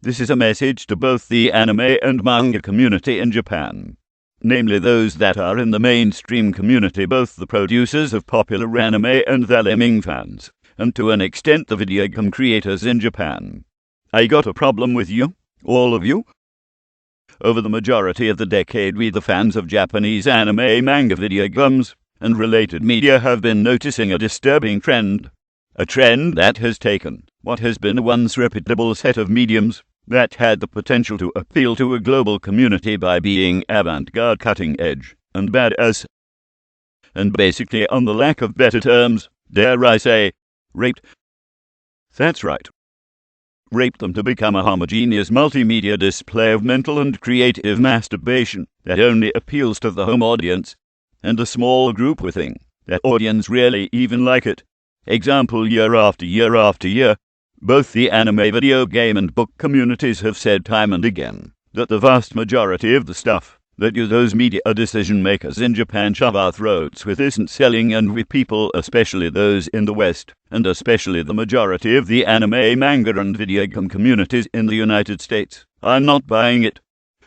This is a message to both the anime and manga community in Japan, namely those that are in the mainstream community, both the producers of popular anime and their lemming fans, and to an extent the video game creators in Japan. I got a problem with you, all of you. Over the majority of the decade, we the fans of Japanese anime, manga, video games, and related media have been noticing a disturbing trend. A trend that has taken what has been a once reputable set of mediums that had the potential to appeal to a global community by being avant-garde, cutting edge, and badass, and basically, on the lack of better terms, dare I say, raped. That's right. Raped them to become a homogeneous multimedia display of mental and creative masturbation that only appeals to the home audience, and a small group within that audience really even like it. Example, year after year after year, both the anime, video game, and book communities have said time and again that the vast majority of the stuff that you those media decision-makers in Japan shove our throats with isn't selling, and we people, especially those in the West, and especially the majority of the anime, manga, and video game communities in the United States, are not buying it.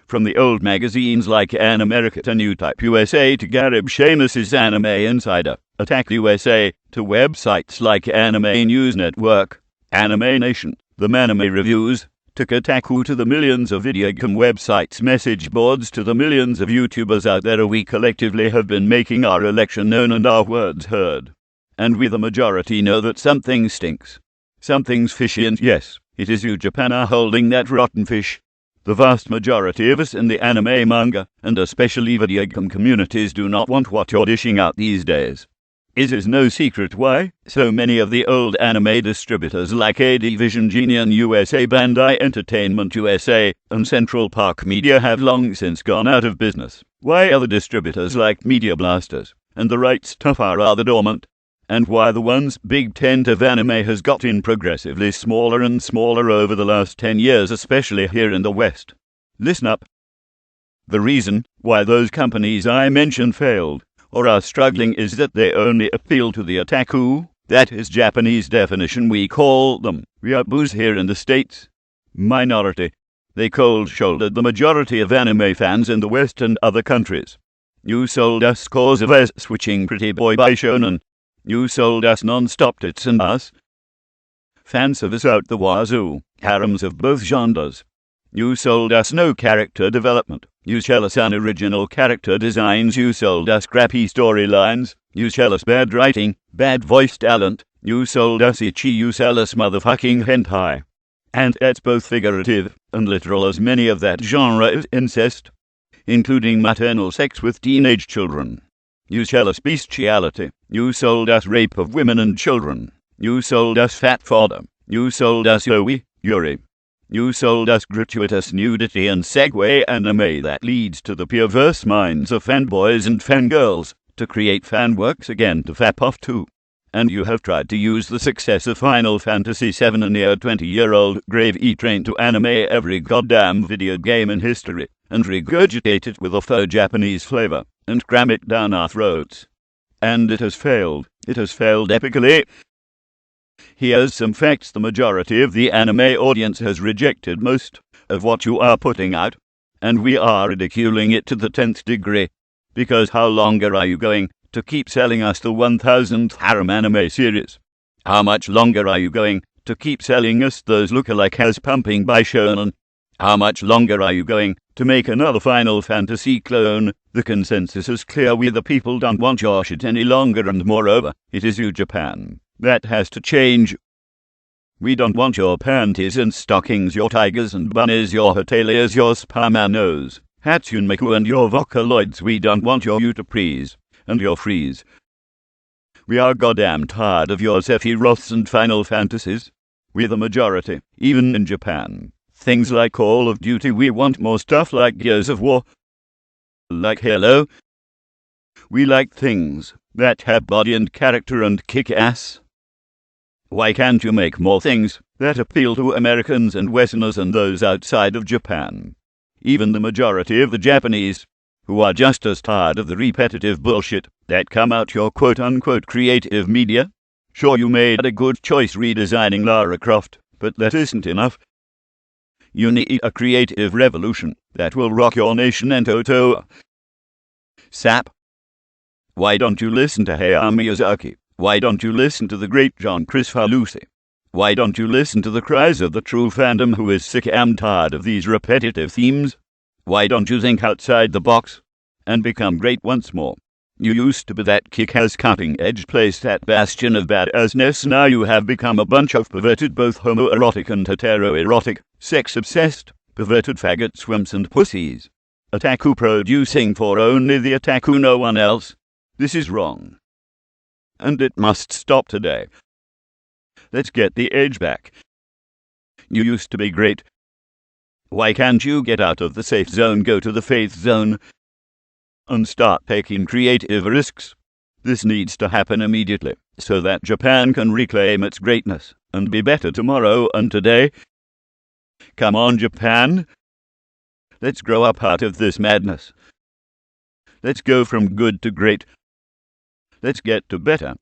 From the old magazines like Anime America to New Type USA to Garib Shamus's Anime Insider, Attack USA, to websites like Anime News Network, Anime Nation, the Manime Reviews, to Kotaku, to the millions of video game websites, message boards, to the millions of YouTubers out there, we collectively have been making our election known and our words heard. And we the majority know that something stinks. Something's fishy, and yes, it is you Japan are holding that rotten fish. The vast majority of us in the anime, manga, and especially video game communities do not want what you're dishing out these days. It is no secret why so many of the old anime distributors like AD Vision Genius USA, Bandai Entertainment USA, and Central Park Media have long since gone out of business. Why other distributors like Media Blasters and the Right Stuff are rather dormant, and why the once big tent of anime has gotten progressively smaller and smaller over the last 10 years, especially here in the West. Listen up. The reason why those companies I mentioned failed or are struggling is that they only appeal to the otaku, that is Japanese definition, we call them yaboos here in the States, minority. They cold-shouldered the majority of anime fans in the West and other countries. You sold us scores of ass-switching pretty boy by shonen. You sold us non-stop tits and ass. Fan service out the wazoo, harems of both genres. You sold us no character development. You sell us unoriginal character designs. You sold us crappy storylines. You sell us bad writing, bad voice talent. You sold us itchy. You sell us motherfucking hentai. And that's both figurative and literal, as many of that genre is incest, including maternal sex with teenage children. You sell us bestiality. You sold us rape of women and children. You sold us fat fodder. You sold us yuri. You sold us gratuitous nudity and segue anime that leads to the perverse minds of fanboys and fangirls to create fan works again to fap off to. And you have tried to use the success of Final Fantasy VII, a near 20-year-old grave E-train, to anime every goddamn video game in history, and regurgitate it with a faux Japanese flavor, and cram it down our throats. And it has failed. It has failed epically. Here's some facts. The majority of the anime audience has rejected most of what you are putting out, and we are ridiculing it to the 10th degree. Because how longer are you going to keep selling us the 1000th harem anime series? How much longer are you going to keep selling us those look-alike ass-pumping by shonen? How much longer are you going to make another Final Fantasy clone? The consensus is clear. We the people don't want your shit any longer, and moreover, it is you Japan that has to change. We don't want your panties and stockings, your tigers and bunnies, your hoteliers, your spamanos, Hatsune Miku and your Vocaloids. We don't want your Utapres and your Freeze. We are goddamn tired of your Sephiroths and Final Fantasies. We the majority, even in Japan. Things like Call of Duty. We want more stuff like Gears of War, like Halo. We like things that have body and character and kick ass. Why can't you make more things that appeal to Americans and Westerners and those outside of Japan? Even the majority of the Japanese, who are just as tired of the repetitive bullshit that come out your quote-unquote creative media. Sure, you made a good choice redesigning Lara Croft, but that isn't enough. You need a creative revolution that will rock your nation and toto. Sap. Why don't you listen to Hayao Miyazaki? Why don't you listen to the great John Kricfalusi? Why don't you listen to the cries of the true fandom who is sick and tired of these repetitive themes? Why don't you think outside the box and become great once more? You used to be that kick-ass cutting-edge place, that bastion of badassness. Now you have become a bunch of perverted, both homoerotic and heteroerotic, sex-obsessed, perverted faggots, wimps and pussies. Otaku producing for only the otaku, no one else. This is wrong. And it must stop today. Let's get the age back. You used to be great. Why can't you get out of the safe zone, go to the faith zone, and start taking creative risks? This needs to happen immediately, so that Japan can reclaim its greatness and be better tomorrow and today. Come on, Japan. Let's grow up out of this madness. Let's go from good to great. Let's get to better.